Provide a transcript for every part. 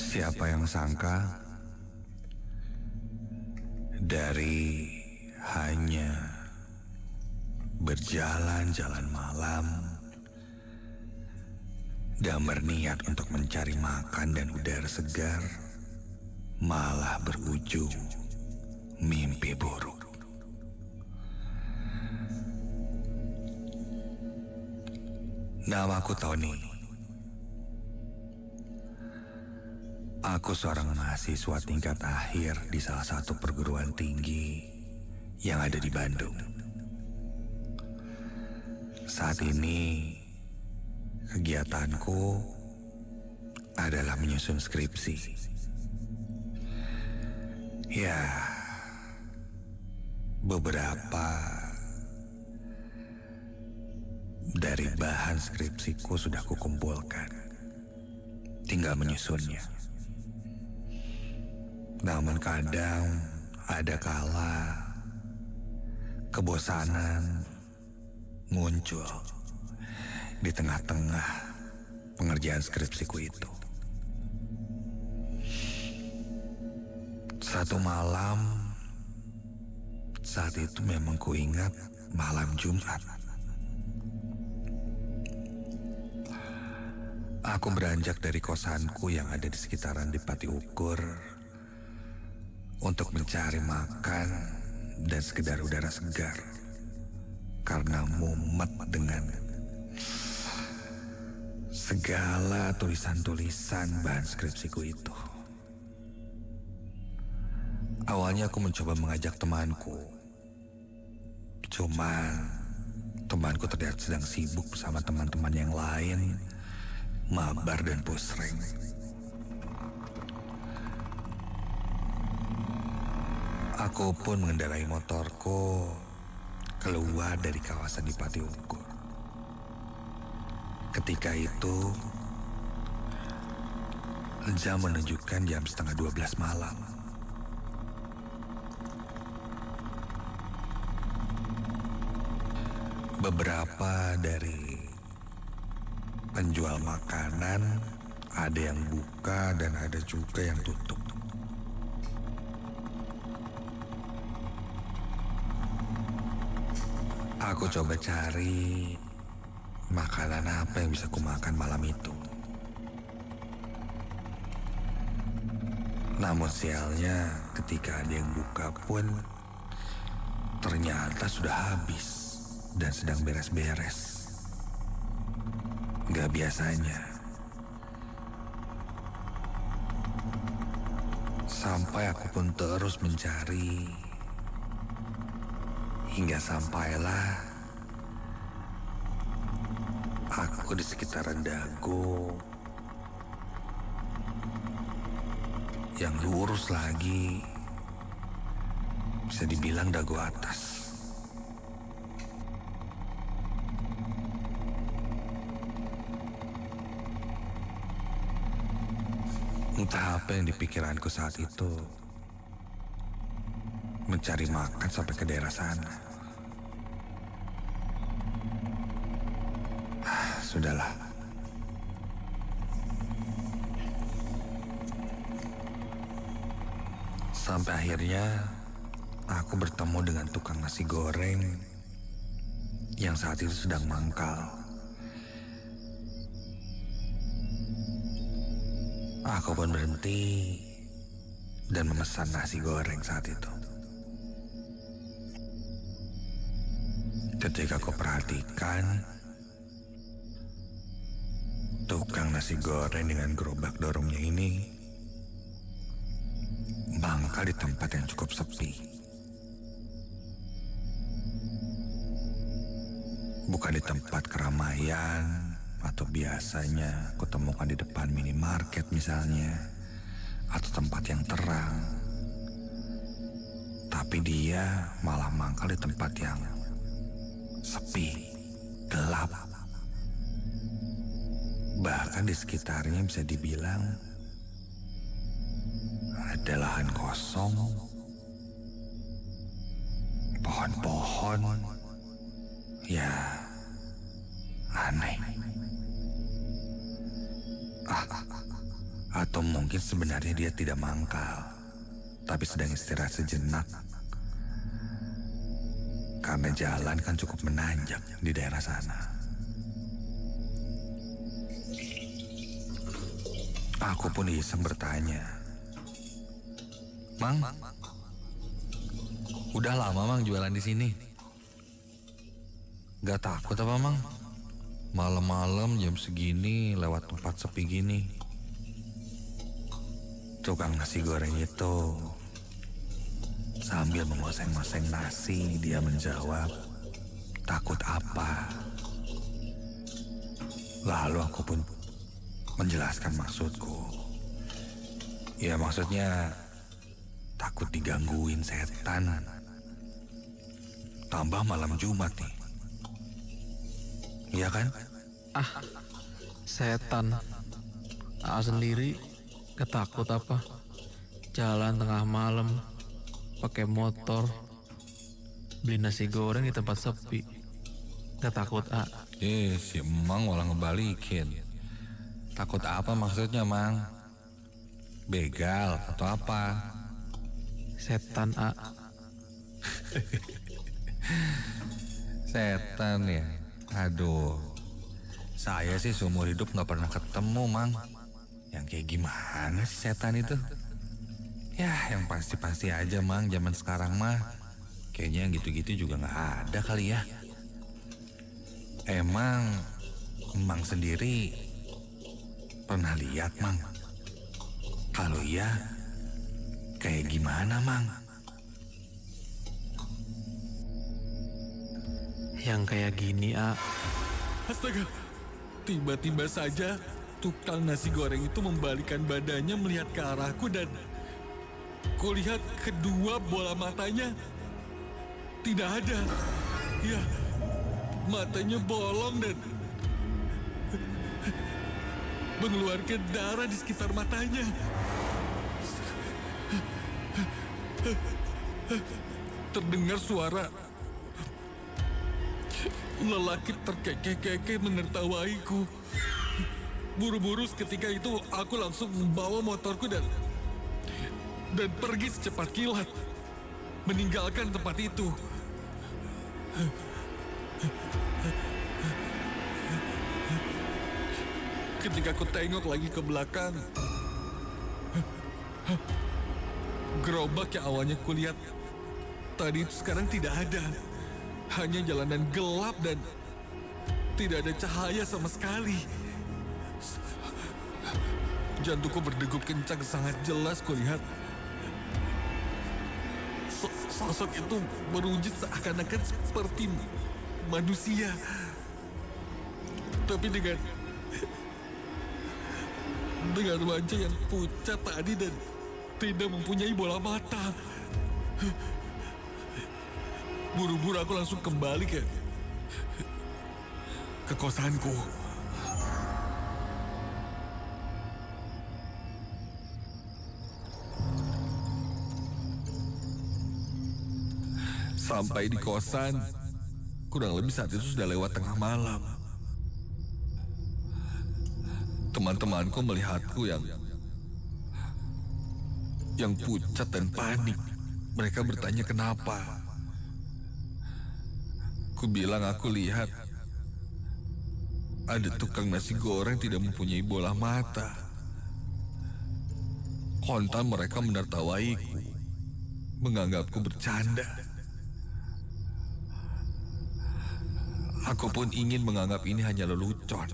Siapa yang sangka dari hanya berjalan-jalan malam dan berniat untuk mencari makan dan udara segar, malah berujung mimpi buruk. Namaku Tony. Aku seorang mahasiswa tingkat akhir di salah satu perguruan tinggi yang ada di Bandung. Saat ini, kegiatanku adalah menyusun skripsi. Ya, beberapa dari bahan skripsiku sudah kukumpulkan. Tinggal menyusunnya. Namun kadang ada kala kebosanan muncul di tengah-tengah pengerjaan skripsiku itu. Satu malam, saat itu memang kuingat malam Jumat. Aku beranjak dari kosanku yang ada di sekitaran Dipati Ukur untuk mencari makan dan sekedar udara segar karena mumet dengan segala tulisan-tulisan bahan skripsiku itu. Awalnya aku mencoba mengajak temanku, cuman temanku terlihat sedang sibuk bersama teman-teman yang lain, mabar dan pusreng. Aku pun mengendarai motorku keluar dari kawasan Dipati Ukur. Ketika itu, jam menunjukkan jam 11:30 malam. Beberapa dari penjual makanan ada yang buka dan ada juga yang tutup. Aku coba cari makanan apa yang bisa kumakan malam itu. Namun sialnya ketika ada yang buka pun ternyata sudah habis dan sedang beres-beres. Gak biasanya. Sampai aku pun terus mencari hingga sampailah aku di sekitaran Dago yang lurus lagi, bisa dibilang Dago atas. Entah apa yang dipikiranku saat itu, mencari makan sampai ke daerah sana. Sudahlah. Sampai akhirnya aku bertemu dengan tukang nasi goreng yang saat itu sedang mangkal. Aku pun berhenti dan memesan nasi goreng saat itu. Ketika aku perhatikan, tukang nasi goreng dengan gerobak dorongnya ini mangkal di tempat yang cukup sepi. Bukan di tempat keramaian atau biasanya kutemukan di depan minimarket misalnya, atau tempat yang terang. Tapi dia malah mangkal di tempat yang sepi, gelap. Bahkan di sekitarnya bisa dibilang ada lahan kosong, pohon-pohon, ya aneh. Atau mungkin sebenarnya dia tidak mangkal, tapi sedang istirahat sejenak. Karena jalan kan cukup menanjak di daerah sana. Aku pun iseng bertanya, "Mang, udah lama Mang jualan di sini? Gak takut apa Mang? Malam-malam jam segini lewat tempat sepi gini." Tukang nasi goreng itu sambil mengoseng-oseng nasi, dia menjawab, "Takut apa?" Lalu aku pun menjelaskan maksudku. Ya maksudnya takut digangguin setan. Tambah malam Jumat nih. Iya kan? Setan. Sendiri ketakut apa? Jalan tengah malam pakai motor beli nasi goreng di tempat sepi. Gak takut Si Emang malah ngebalikin. Takut apa maksudnya Mang? Begal atau apa? Setan Setan ya? Aduh, saya sih seumur hidup gak pernah ketemu Mang. Yang kayak gimana sih setan itu? Ya yang pasti-pasti aja Mang, zaman sekarang mah kayaknya yang gitu-gitu juga gak ada kali ya. Emang sendiri pernah lihat Mang? Kalau iya, kayak gimana Mang? yang kayak gini Astaga, tiba-tiba saja tukang nasi goreng itu membalikan badannya melihat ke arahku dan kulihat kedua bola matanya tidak ada. Ya, matanya bolong dan mengeluarkan darah di sekitar matanya. Terdengar suara lelaki terkekeh-kekeh menertawaiku. Buru-buru seketika itu aku langsung membawa motorku dan pergi secepat kilat, meninggalkan tempat itu. Ketika aku tengok lagi ke belakang, gerobak yang awalnya kulihat tadi itu sekarang tidak ada. Hanya jalanan gelap dan tidak ada cahaya sama sekali. Jantungku berdegup kencang, sangat jelas kulihat sosok itu berwujud seakan-akan seperti manusia. Tapi dengan wajah yang pucat tadi dan tidak mempunyai bola mata. Buru-buru aku langsung kembali ke kosanku. Sampai di kosan, kurang lebih saat itu sudah lewat tengah malam. Teman-temanku melihatku yang pucat dan panik. Mereka bertanya kenapa. Ku bilang aku lihat ada tukang nasi goreng tidak mempunyai bola mata. Kontan mereka menertawaiku, menganggapku bercanda. Aku pun ingin menganggap ini hanya lelucon.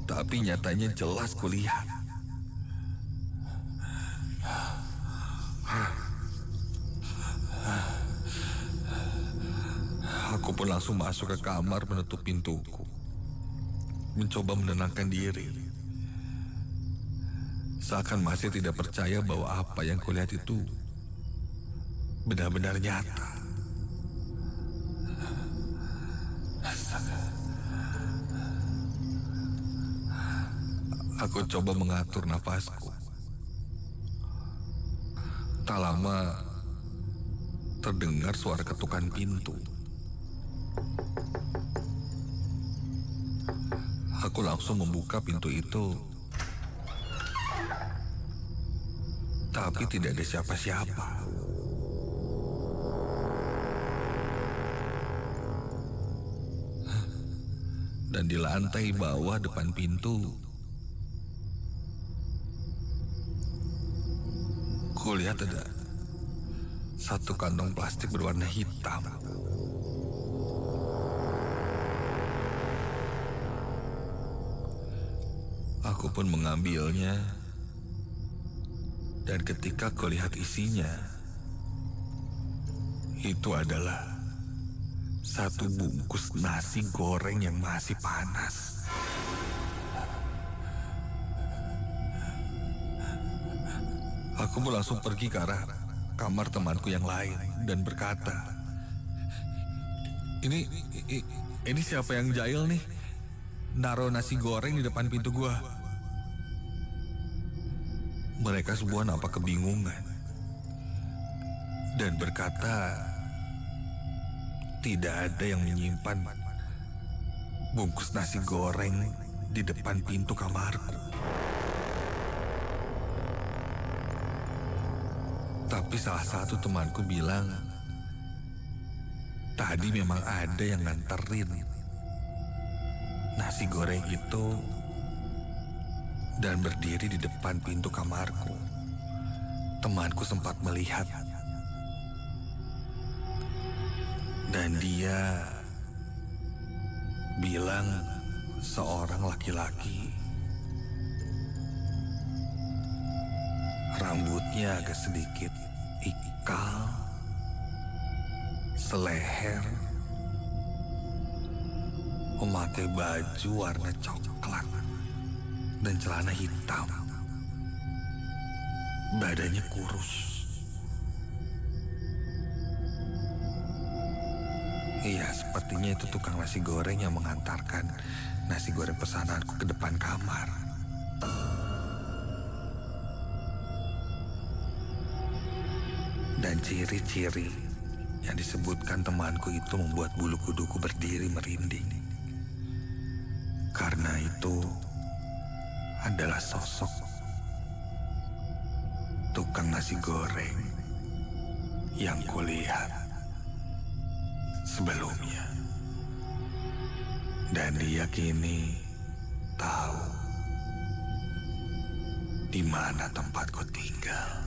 Tapi nyatanya jelas kulihat. Aku pun langsung masuk ke kamar menutup pintuku. Mencoba menenangkan diri. Seakan masih tidak percaya bahwa apa yang kulihat itu benar-benar nyata. Aku coba mengatur nafasku. Tak lama terdengar suara ketukan pintu. Aku langsung membuka pintu itu Tapi tidak ada siapa-siapa. Dan di lantai bawah depan pintu, kulihat ada satu kantong plastik berwarna hitam. Aku pun mengambilnya, dan ketika kulihat isinya, itu adalah satu bungkus nasi goreng yang masih panas. Aku pun langsung pergi ke arah kamar temanku yang lain dan berkata, Ini siapa yang jahil nih? Naruh nasi goreng di depan pintu gua." Mereka semua nampak kebingungan dan berkata, tidak ada yang menyimpan bungkus nasi goreng di depan pintu kamarku. Tapi salah satu temanku bilang, tadi memang ada yang nganterin nasi goreng itu dan berdiri di depan pintu kamarku. Temanku sempat melihat. Dan dia bilang seorang laki-laki. Rambutnya agak sedikit ikal, seleher, memakai baju warna coklat dan celana hitam. Badannya kurus. Iya, sepertinya itu tukang nasi goreng yang mengantarkan nasi goreng pesananku ke depan kamar. Dan ciri-ciri yang disebutkan temanku itu membuat bulu kuduku berdiri merinding. Karena itu adalah sosok tukang nasi goreng yang kulihat sebelumnya. Dan dia kini tahu di mana tempatku tinggal.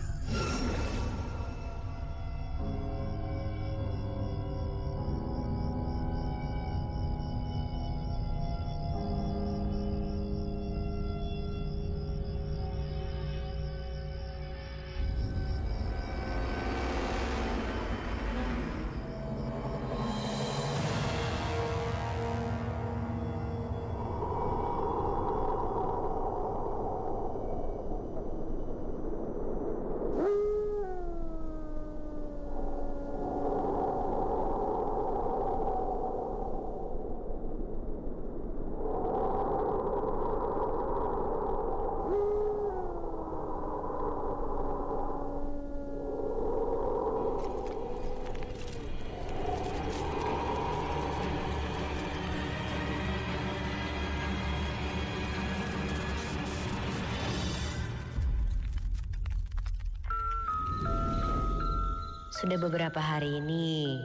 Sudah beberapa hari ini,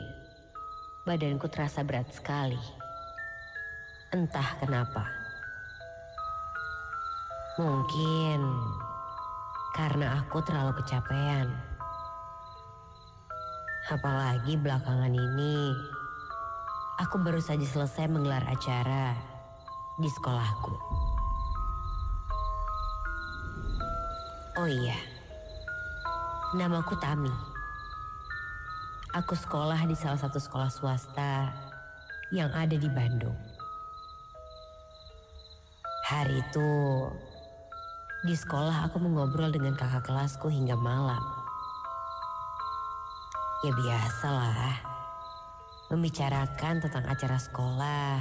badanku terasa berat sekali. Entah kenapa. Mungkin karena aku terlalu kecapean. Apalagi belakangan ini, aku baru saja selesai menggelar acara di sekolahku. Oh iya, namaku Tami. Aku sekolah di salah satu sekolah swasta yang ada di Bandung. Hari itu, di sekolah aku mengobrol dengan kakak kelasku hingga malam. Ya biasalah, membicarakan tentang acara sekolah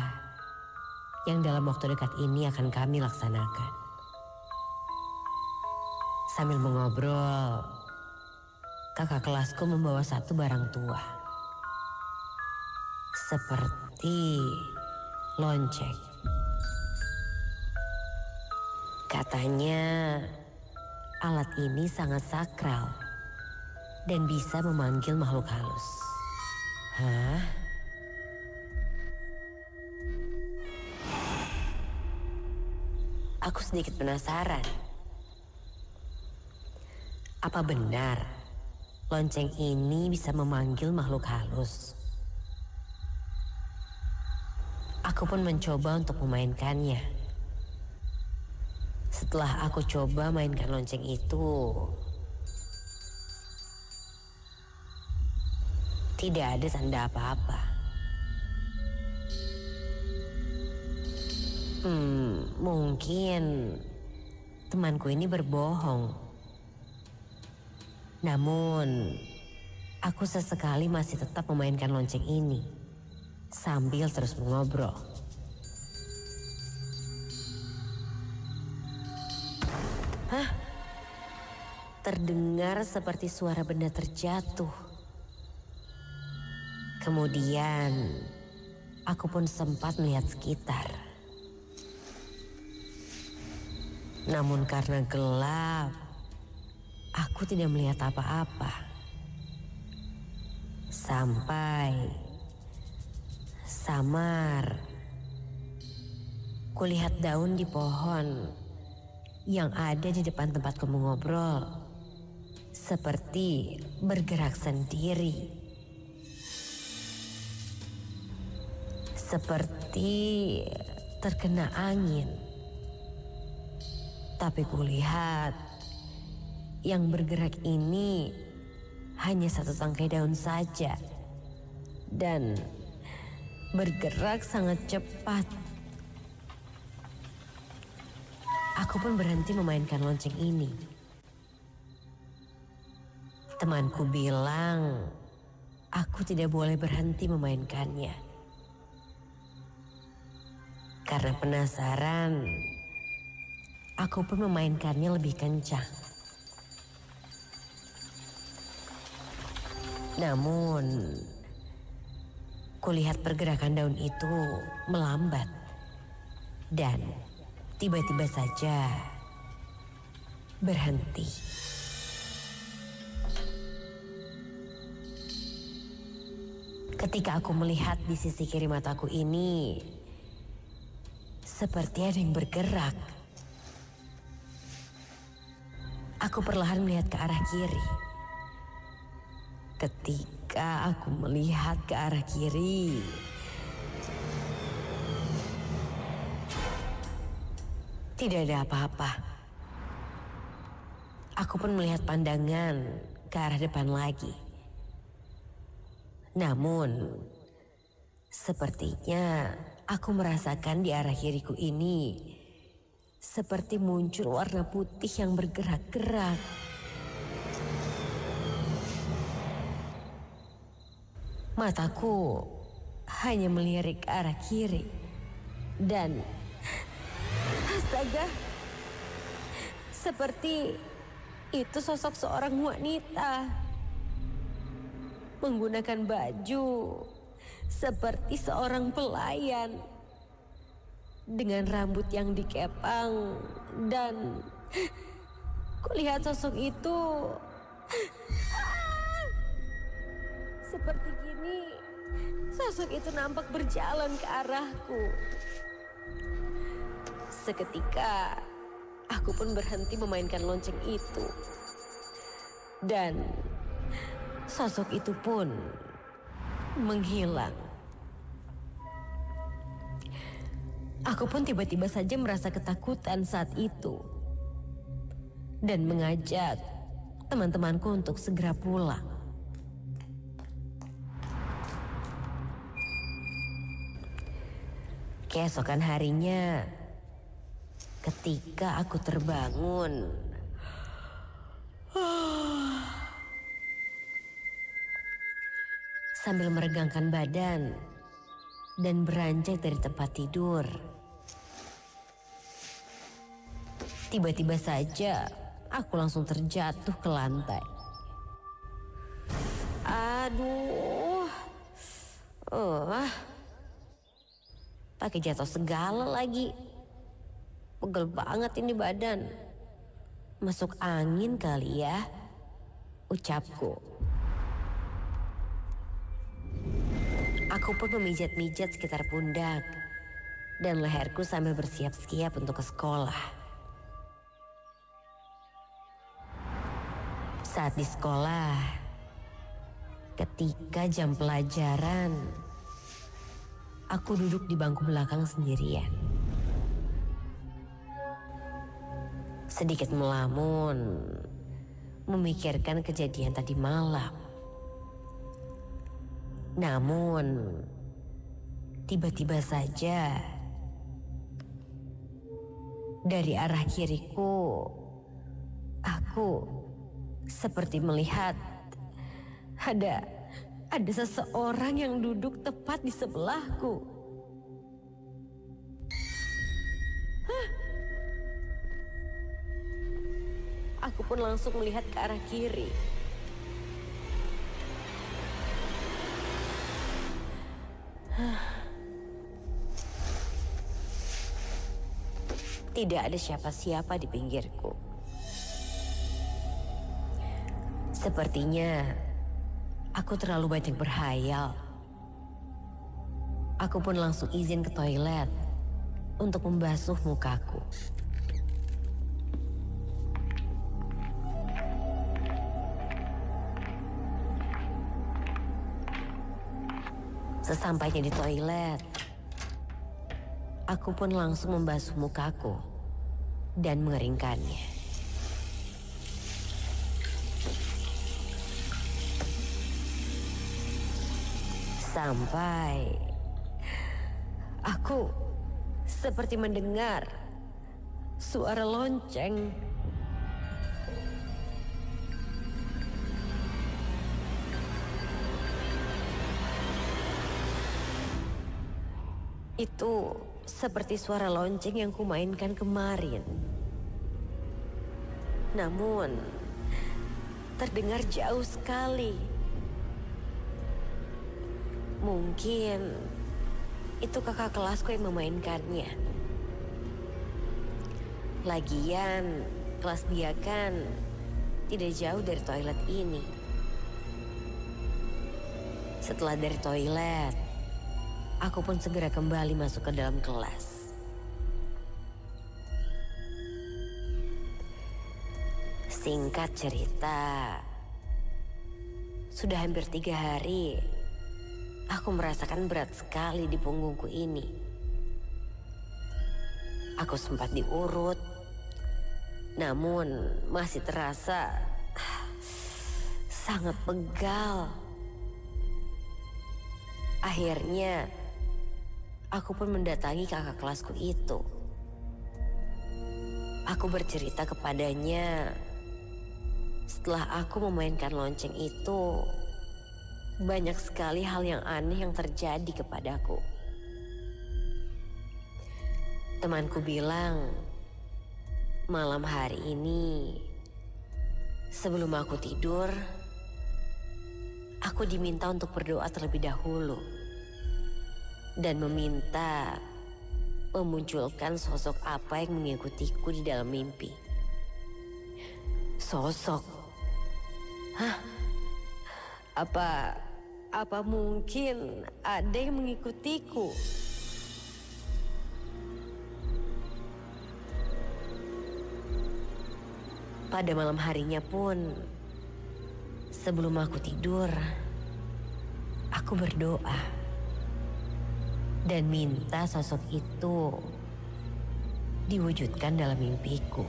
yang dalam waktu dekat ini akan kami laksanakan. Sambil mengobrol, kakak kelasku membawa satu barang tua. Seperti lonceng. Katanya alat ini sangat sakral dan bisa memanggil makhluk halus. Hah? Aku sedikit penasaran. Apa benar lonceng ini bisa memanggil makhluk halus? Aku pun mencoba untuk memainkannya. Setelah aku coba mainkan lonceng itu, tidak ada tanda apa-apa. Mungkin temanku ini berbohong. Namun, aku sesekali masih tetap memainkan lonceng ini sambil terus mengobrol. Hah? Terdengar seperti suara benda terjatuh. Kemudian, aku pun sempat melihat sekitar. Namun karena gelap, aku tidak melihat apa-apa. Sampai samar, kulihat daun di pohon yang ada di depan tempatku mengobrol seperti bergerak sendiri. Seperti terkena angin. Tapi kulihat yang bergerak ini hanya satu tangkai daun saja. Dan bergerak sangat cepat. Aku pun berhenti memainkan lonceng ini. Temanku bilang aku tidak boleh berhenti memainkannya. Karena penasaran, aku pun memainkannya lebih kencang. Namun, kulihat pergerakan daun itu melambat. Dan tiba-tiba saja berhenti. Ketika aku melihat di sisi kiri mataku ini, seperti ada yang bergerak. Aku perlahan melihat ke arah kiri. Ketika aku melihat ke arah kiri, tidak ada apa-apa. Aku pun melihat pandangan ke arah depan lagi. Namun, sepertinya aku merasakan di arah kiriku ini seperti muncul warna putih yang bergerak-gerak. Mataku hanya melirik ke arah kiri dan astaga, seperti itu sosok seorang wanita menggunakan baju seperti seorang pelayan dengan rambut yang dikepang, dan kulihat sosok itu seperti gini. Sosok itu nampak berjalan ke arahku. Seketika aku pun berhenti memainkan lonceng itu. Dan sosok itu pun menghilang. Aku pun tiba-tiba saja merasa ketakutan saat itu. Dan mengajak teman-temanku untuk segera pulang. Keesokan harinya, ketika aku terbangun, sambil meregangkan badan dan beranjak dari tempat tidur, tiba-tiba saja aku langsung terjatuh ke lantai. Aduh, pakai jatuh segala lagi. Pegel banget ini badan. Masuk angin kali ya, ucapku. Aku pun memijat-mijat sekitar pundak dan leherku sambil bersiap-siap untuk ke sekolah. Saat di sekolah, ketika jam pelajaran, aku duduk di bangku belakang sendirian. Sedikit melamun, memikirkan kejadian tadi malam. Namun, tiba-tiba saja dari arah kiriku, aku seperti melihat ada seseorang yang duduk tepat di sebelahku. Aku pun langsung melihat ke arah kiri. Tidak ada siapa-siapa di pinggirku. Sepertinya aku terlalu banyak berhayal. Aku pun langsung izin ke toilet untuk membasuh mukaku. Sesampainya di toilet, aku pun langsung membasuh mukaku dan mengeringkannya. Sampai aku seperti mendengar suara lonceng. Itu seperti suara lonceng yang kumainkan kemarin. Namun, terdengar jauh sekali. Mungkin itu kakak kelasku yang memainkannya. Lagian, kelas dia kan tidak jauh dari toilet ini. Setelah dari toilet, aku pun segera kembali masuk ke dalam kelas. Singkat cerita, sudah hampir 3 hari, aku merasakan berat sekali di punggungku ini. Aku sempat diurut, namun masih terasa sangat pegal. Akhirnya, aku pun mendatangi kakak kelasku itu. Aku bercerita kepadanya. Setelah aku memainkan lonceng itu, banyak sekali hal yang aneh yang terjadi kepadaku. Temanku bilang, malam hari ini, sebelum aku tidur, aku diminta untuk berdoa terlebih dahulu dan meminta memunculkan sosok apa yang mengikutiku di dalam mimpi. Sosok? Hah? Apa mungkin ada yang mengikutiku? Pada malam harinya pun, sebelum aku tidur, aku berdoa dan minta sosok itu diwujudkan dalam mimpiku.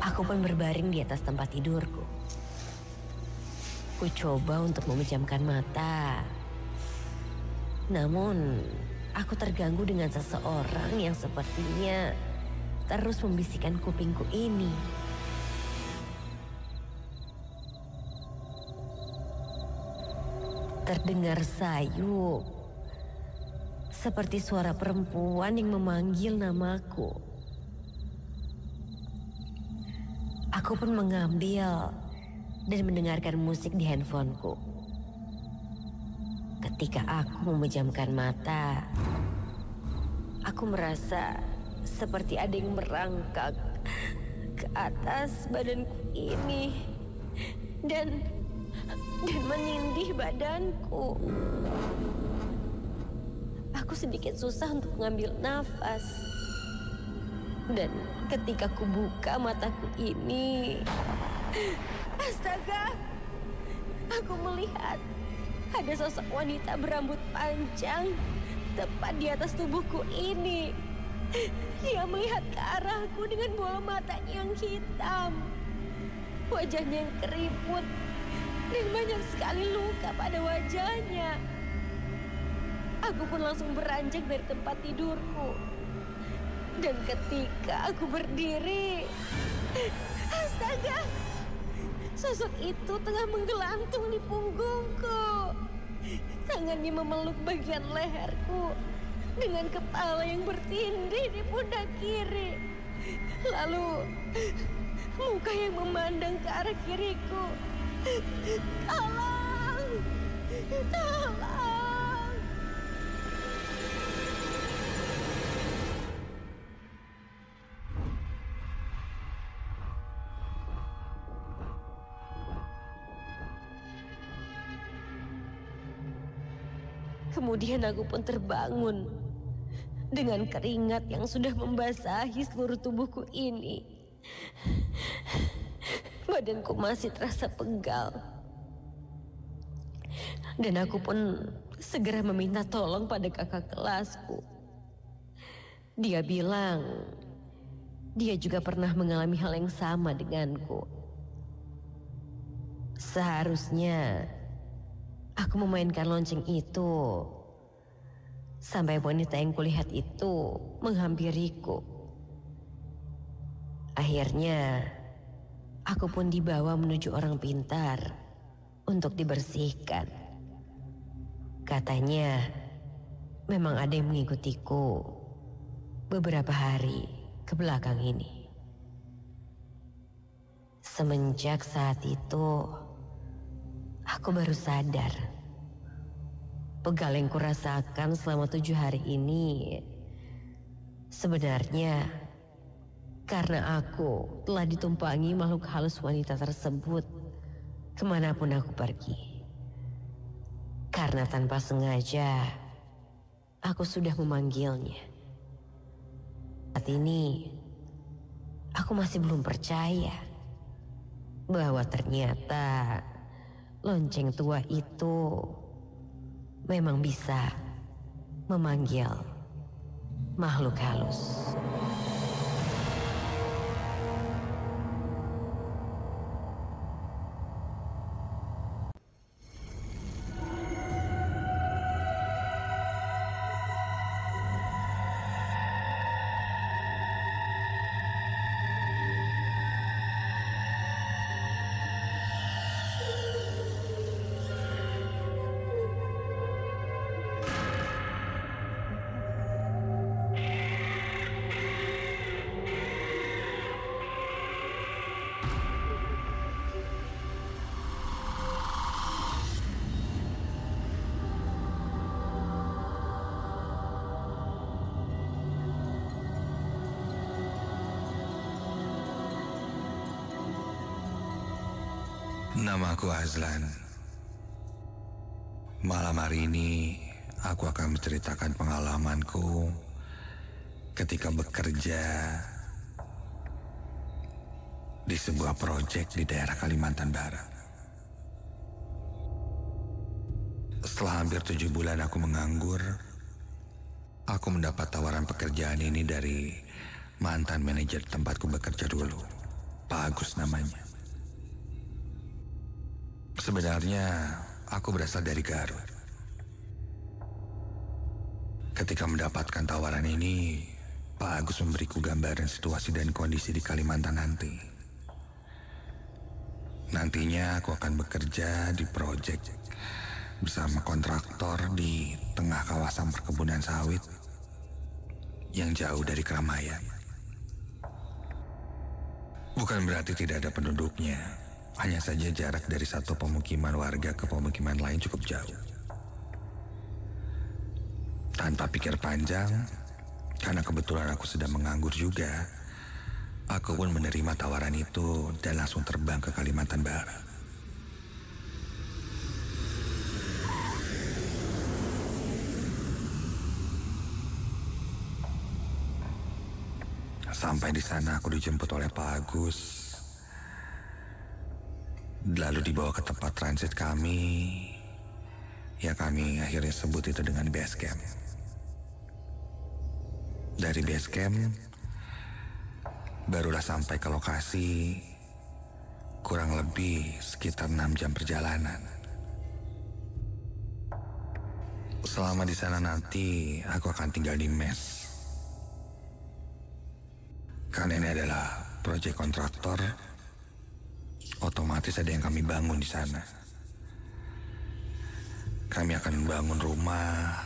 Aku pun berbaring di atas tempat tidurku. Ku coba untuk memejamkan mata. Namun, aku terganggu dengan seseorang yang sepertinya terus membisikkan kupingku ini. Terdengar sayu, seperti suara perempuan yang memanggil namaku. Aku pun mengambil dan mendengarkan musik di handphoneku. Ketika aku memejamkan mata, aku merasa seperti ada yang merangkak ke atas badanku ini dan menindih badanku. Aku sedikit susah untuk mengambil nafas. Dan ketika ku buka mataku ini, astaga, aku melihat ada sosok wanita berambut panjang tepat di atas tubuhku ini. Dia melihat ke arahku dengan bola matanya yang hitam, wajahnya yang keriput, dan banyak sekali luka pada wajahnya. Aku pun langsung beranjak dari tempat tidurku. Dan ketika aku berdiri, astaga, sosok itu tengah menggelantung di punggungku. Tangannya memeluk bagian leherku dengan kepala yang bertindih di pundak kiri. Lalu muka yang memandang ke arah kiriku. Tolong! Tolong! Kemudian aku pun terbangun dengan keringat yang sudah membasahi seluruh tubuhku ini. Badanku masih terasa pegal. Dan aku pun segera meminta tolong pada kakak kelasku. Dia bilang dia juga pernah mengalami hal yang sama denganku. Seharusnya aku memainkan lonceng itu sampai wanita yang kulihat itu menghampiriku. Akhirnya aku pun dibawa menuju orang pintar untuk dibersihkan. Katanya memang ada yang mengikutiku beberapa hari ke belakang ini. Semenjak saat itu aku baru sadar, pegal yang kurasakan selama 7 hari ini sebenarnya karena aku telah ditumpangi makhluk halus wanita tersebut kemanapun aku pergi. Karena tanpa sengaja aku sudah memanggilnya. Saat ini aku masih belum percaya bahwa ternyata lonceng tua itu memang bisa memanggil makhluk halus. Namaku Azlan. Malam hari ini aku akan menceritakan pengalamanku ketika bekerja di sebuah proyek di daerah Kalimantan Barat. Setelah hampir 7 bulan aku menganggur, aku mendapat tawaran pekerjaan ini dari mantan manajer tempatku bekerja dulu, Pak Agus namanya. Sebenarnya aku berasal dari Garut. Ketika mendapatkan tawaran ini, Pak Agus memberiku gambaran situasi dan kondisi di Kalimantan nanti. Nantinya aku akan bekerja di proyek bersama kontraktor di tengah kawasan perkebunan sawit yang jauh dari keramaian. Bukan berarti tidak ada penduduknya, hanya saja jarak dari satu pemukiman warga ke pemukiman lain cukup jauh. Tanpa pikir panjang, Karena kebetulan aku sedang menganggur juga, aku pun menerima tawaran itu dan langsung terbang ke Kalimantan Barat. Sampai di sana aku dijemput oleh Pak Agus. Lalu dibawa ke tempat transit kami. Ya, kami akhirnya sebut itu dengan base camp. Dari base camp, barulah sampai ke lokasi, kurang lebih sekitar 6 jam perjalanan. Selama di sana nanti, aku akan tinggal di mes. Karena ini adalah proyek kontraktor, otomatis ada yang kami bangun di sana. Kami akan membangun rumah,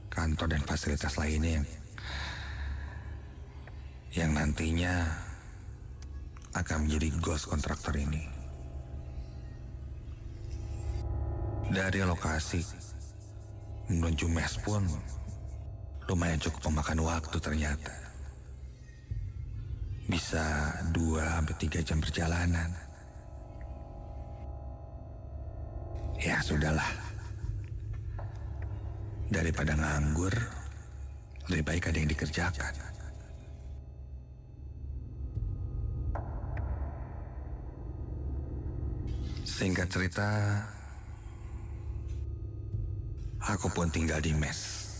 kantor, dan fasilitas lainnya yang nantinya akan menjadi ghost kontraktor ini. Dari lokasi menuju mes pun lumayan cukup memakan waktu ternyata. Bisa 2-3 jam perjalanan. Ya sudahlah. Daripada nganggur, lebih baik ada yang dikerjakan. Singkat cerita, aku pun tinggal di mes.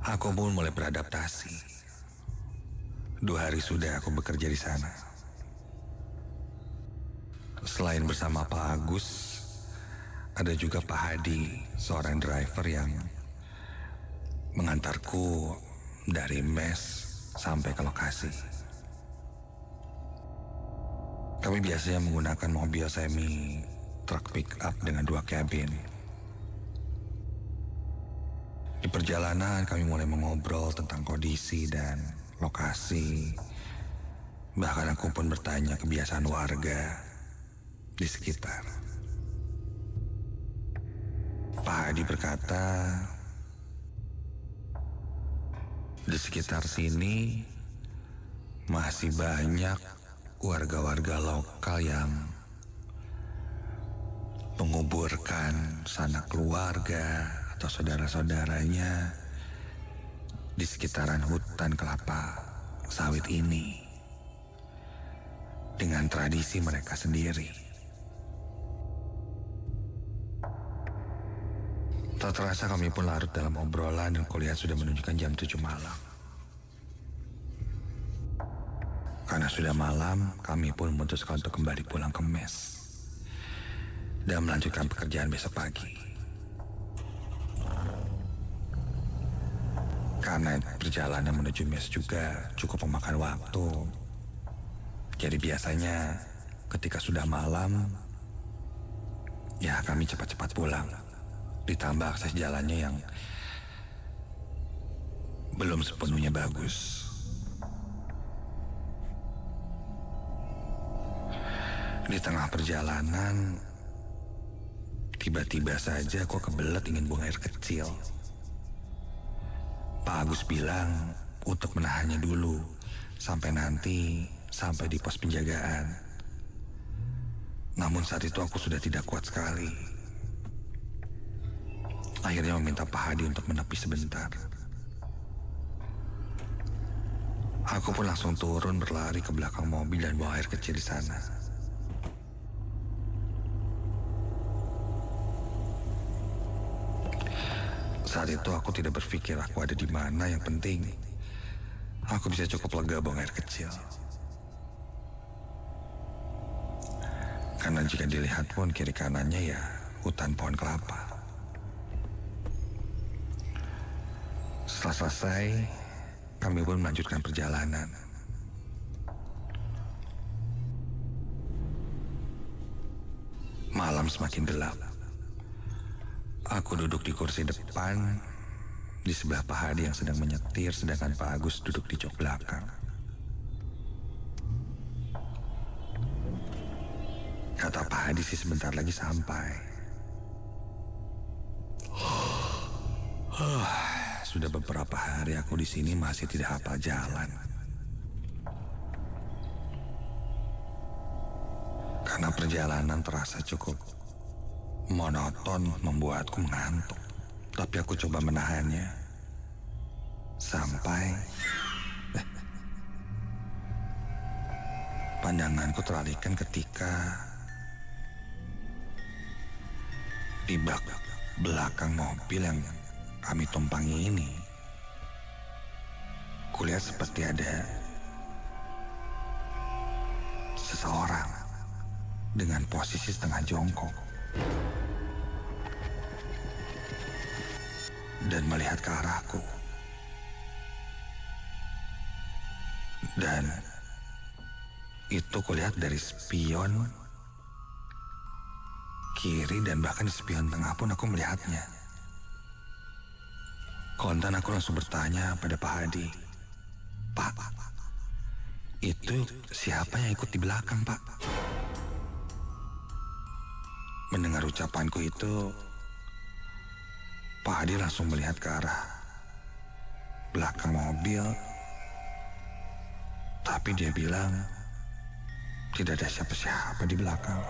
Aku pun mulai beradaptasi. 2 hari sudah aku bekerja di sana. Selain bersama Pak Agus, ada juga Pak Hadi, seorang driver yang mengantarku dari mes sampai ke lokasi. Kami biasanya menggunakan mobil semi truk pick up dengan 2 kabin. Di perjalanan kami mulai mengobrol tentang kondisi dan lokasi. Bahkan aku pun bertanya kebiasaan warga di sekitar. Pak Hadi berkata, di sekitar sini masih banyak warga-warga lokal yang menguburkan sanak keluarga atau saudara-saudaranya di sekitaran hutan kelapa sawit ini dengan tradisi mereka sendiri. Tak terasa kami pun larut dalam obrolan dan kulihat sudah menunjukkan jam 7 malam. Karena sudah malam, kami pun memutuskan untuk kembali pulang ke mes dan melanjutkan pekerjaan besok pagi. Karena perjalanan menuju mes juga cukup memakan waktu. Jadi biasanya ketika sudah malam, ya kami cepat-cepat pulang. Ditambah akses jalannya yang belum sepenuhnya bagus. Di tengah perjalanan, tiba-tiba saja aku kebelet ingin buang air kecil. Pak Agus bilang untuk menahannya dulu sampai di pos penjagaan. Namun saat itu aku sudah tidak kuat sekali. Akhirnya meminta Pak Hadi untuk menepi sebentar. Aku pun langsung turun berlari ke belakang mobil dan buang air kecil di sana. Saat itu aku tidak berpikir aku ada di mana, yang penting aku bisa cukup lega buang air kecil. Karena jika dilihat pun kiri kanannya ya hutan pohon kelapa. Setelah selesai, kami pun melanjutkan perjalanan. Malam semakin gelap. Aku duduk di kursi depan, di sebelah Pak Hadi yang sedang menyetir, sedangkan Pak Agus duduk di jok belakang. Kata Pak Hadi sih sebentar lagi sampai. sudah beberapa hari aku di sini masih tidak hafal jalan. Karena perjalanan terasa cukup monoton membuatku mengantuk. Tapi aku coba menahannya. Sampai pandanganku teralihkan ketika di bak belakang mobil yang kami tumpangi ini, kulihat seperti ada seseorang dengan posisi setengah jongkok dan melihat ke arahku. Dan itu kulihat dari spion kiri dan bahkan di spion tengah pun aku melihatnya. Kontan aku langsung bertanya pada Pak Hadi, "Pak, itu siapa yang ikut di belakang, Pak?" Mendengar ucapanku itu, Pak Hadi langsung melihat ke arah belakang mobil. Tapi dia bilang tidak ada siapa-siapa di belakang.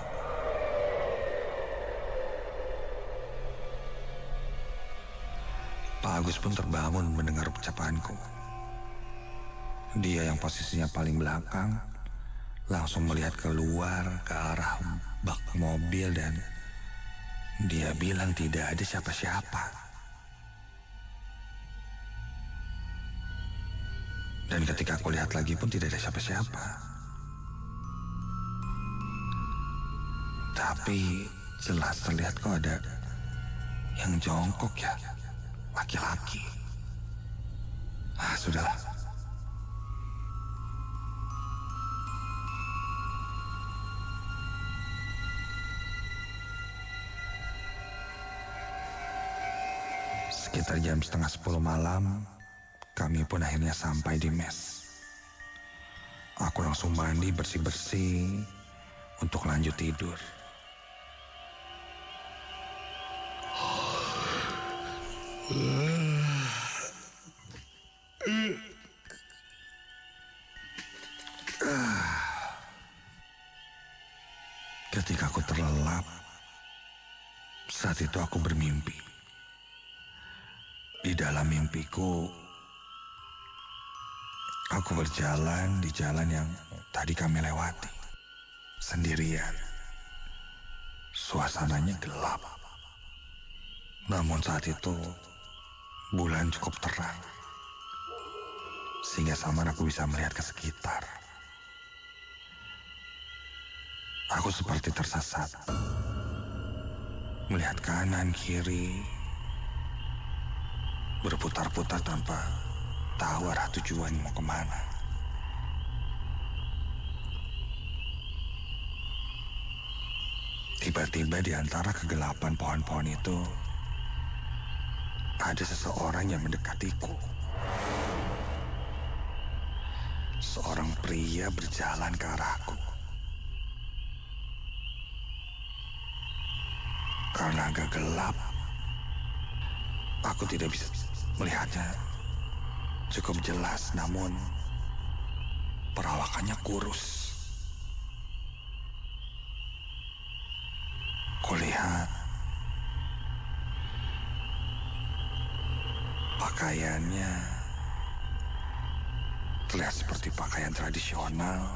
Pak Agus pun terbangun mendengar ucapanku. Dia yang posisinya paling belakang langsung melihat keluar ke arah bak mobil dan dia bilang tidak ada siapa-siapa. Dan ketika aku lihat lagi pun tidak ada siapa-siapa. Tapi jelas terlihat kok ada yang jongkok ya. Laki-laki. Sudahlah. Sekitar jam 9:30 malam, kami pun akhirnya sampai di mes. Aku langsung mandi bersih-bersih untuk lanjut tidur. Ketika aku terlelap, saat itu aku bermimpi. Di dalam mimpiku, aku berjalan di jalan yang tadi kami lewati, sendirian. Suasananya gelap. Namun saat itu, bulan cukup terang. Sehingga samar aku bisa melihat ke sekitar. Aku seperti tersesat. Melihat kanan, kiri, berputar-putar tanpa tahu arah tujuan mau kemana. Tiba-tiba di antara kegelapan pohon-pohon itu, ada seseorang yang mendekatiku. Seorang pria berjalan ke arahku. Karena agak gelap, aku tidak bisa melihatnya cukup jelas, namun perawakannya kurus. Kulihat pakaiannya terlihat seperti pakaian tradisional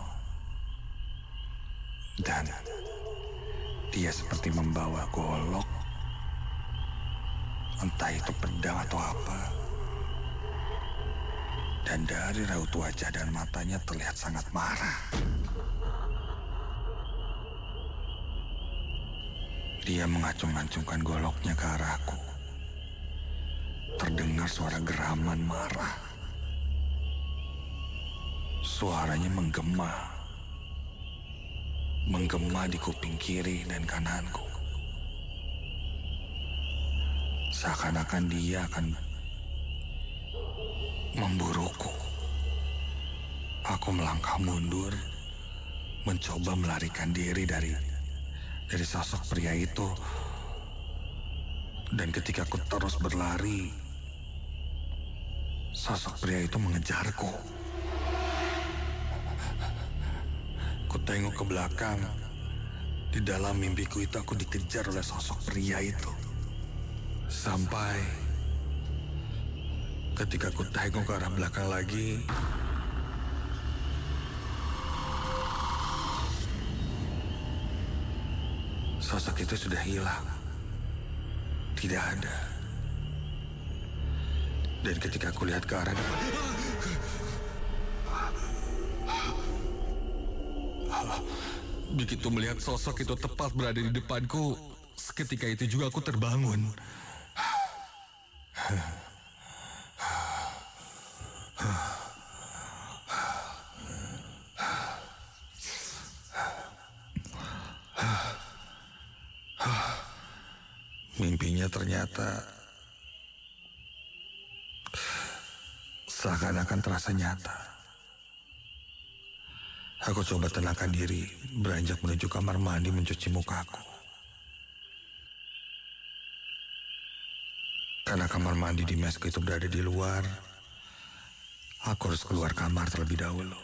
dan dia seperti membawa golok, entah itu pedang atau apa. Dan dari raut wajah dan matanya terlihat sangat marah. Dia mengacung-acungkan goloknya ke arahku. Terdengar suara geraman marah. Suaranya menggema di kuping kiri dan kananku. Seakan-akan dia akan memburuku. Aku melangkah mundur, mencoba melarikan diri dari sosok pria itu. Dan ketika aku terus berlari, Sosok pria itu mengejarku. Ku tengok ke belakang. Di dalam mimpiku itu aku dikejar oleh sosok pria itu. Sampai ketika ku tengok ke arah belakang lagi, sosok itu sudah hilang. Tidak ada. Dan ketika aku lihat ke arah depan, begitu melihat sosok itu tepat berada di depanku, seketika itu juga aku terbangun. Mimpinya ternyata seakan-akan terasa nyata. Aku coba tenangkan diri, beranjak menuju kamar mandi mencuci mukaku. Karena kamar mandi di mesku itu berada di luar, aku harus keluar kamar terlebih dahulu.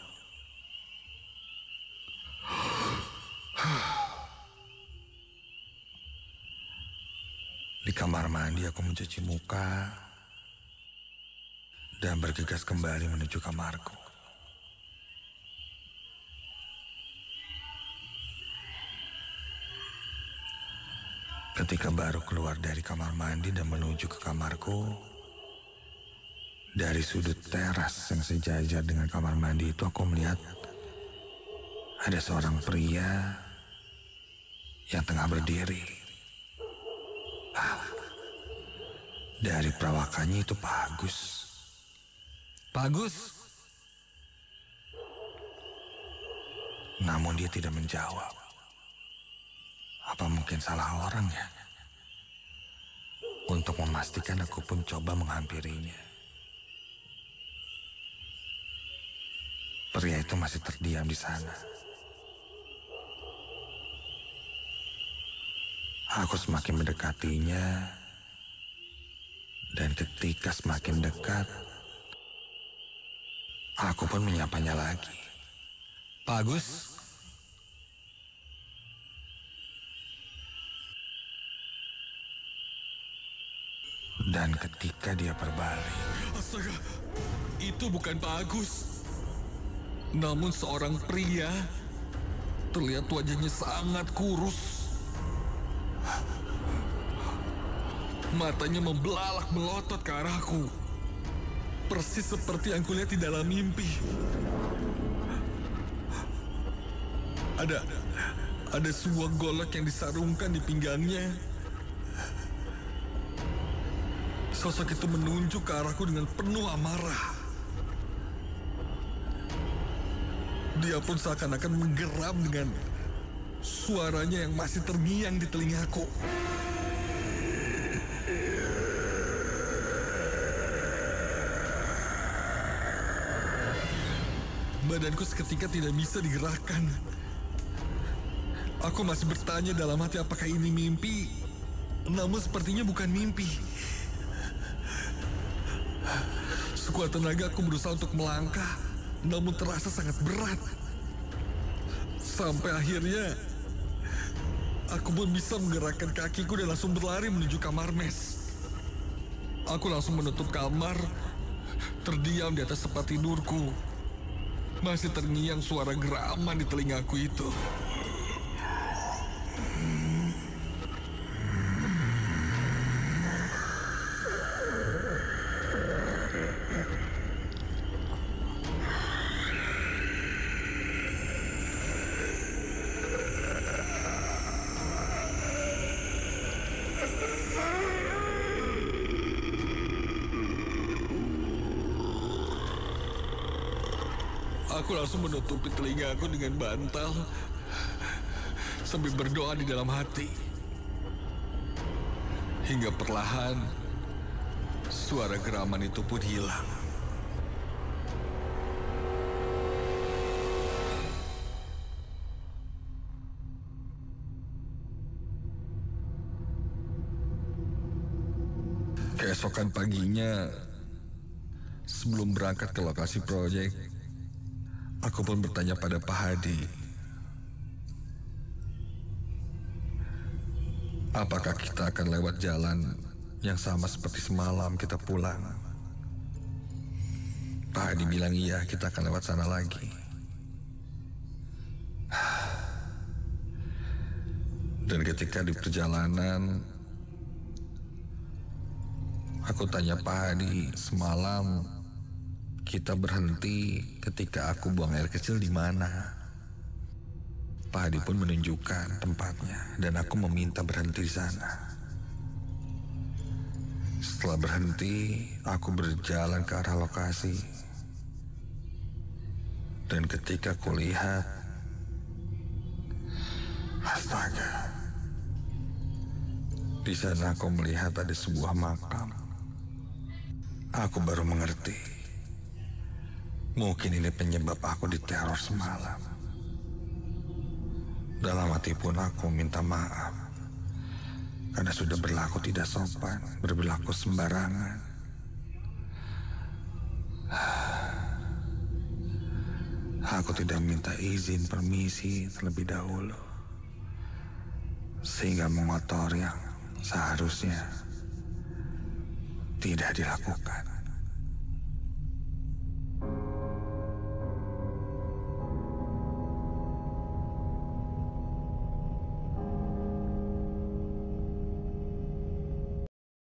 Di kamar mandi aku mencuci muka dan bergegas kembali menuju kamarku. Ketika baru keluar dari kamar mandi dan menuju ke kamarku, dari sudut teras yang sejajar dengan kamar mandi itu aku melihat ada seorang pria yang tengah berdiri. Dari perawakannya itu bagus. Namun dia tidak menjawab. Apa mungkin salah orang ya? Untuk memastikan aku pun coba menghampirinya. Pria itu masih terdiam di sana. Aku semakin mendekatinya. Dan ketika semakin dekat, aku pun menyapanya lagi. Pak Agus? Dan ketika dia berbalik, Astaga, itu bukan Pak Agus. Namun seorang pria, terlihat wajahnya sangat kurus. Matanya membelalak melotot ke arahku. Persis seperti yang kulihat di dalam mimpi. Ada sebuah golok yang disarungkan di pinggangnya. Sosok itu menunjuk ke arahku dengan penuh amarah. Dia pun seakan-akan menggeram dengan suaranya yang masih terngiang di telingaku. Badanku seketika tidak bisa digerakkan. Aku masih bertanya dalam hati apakah ini mimpi. Namun sepertinya bukan mimpi. Sekuat tenaga aku berusaha untuk melangkah, namun terasa sangat berat. Sampai akhirnya, aku pun bisa menggerakkan kakiku dan langsung berlari menuju kamar mes. Aku langsung menutup kamar, terdiam di atas tempat tidurku. Masih terngiang suara geraman di telingaku itu. Aku langsung menutupi telingaku dengan bantal sambil berdoa di dalam hati. Hingga perlahan suara geraman itu pun hilang. Keesokan paginya, Sebelum berangkat ke lokasi proyek, aku pun bertanya pada Pak Hadi, apakah kita akan lewat jalan yang sama seperti semalam kita pulang? Pak Hadi bilang iya, kita akan lewat sana lagi. Dan ketika di perjalanan, aku tanya Pak Hadi, semalam kita berhenti ketika aku buang air kecil di mana? Pak Hadi pun menunjukkan tempatnya dan aku meminta berhenti di sana. Setelah berhenti, aku berjalan ke arah lokasi. Dan ketika kulihat, astaga, di sana aku melihat ada sebuah makam. Aku baru mengerti. Mungkin ini penyebab aku diteror semalam. Dalam hati pun aku minta maaf. Karena sudah berlaku tidak sopan, berlaku sembarangan. Aku tidak minta izin permisi terlebih dahulu. Sehingga mengotor yang seharusnya tidak dilakukan.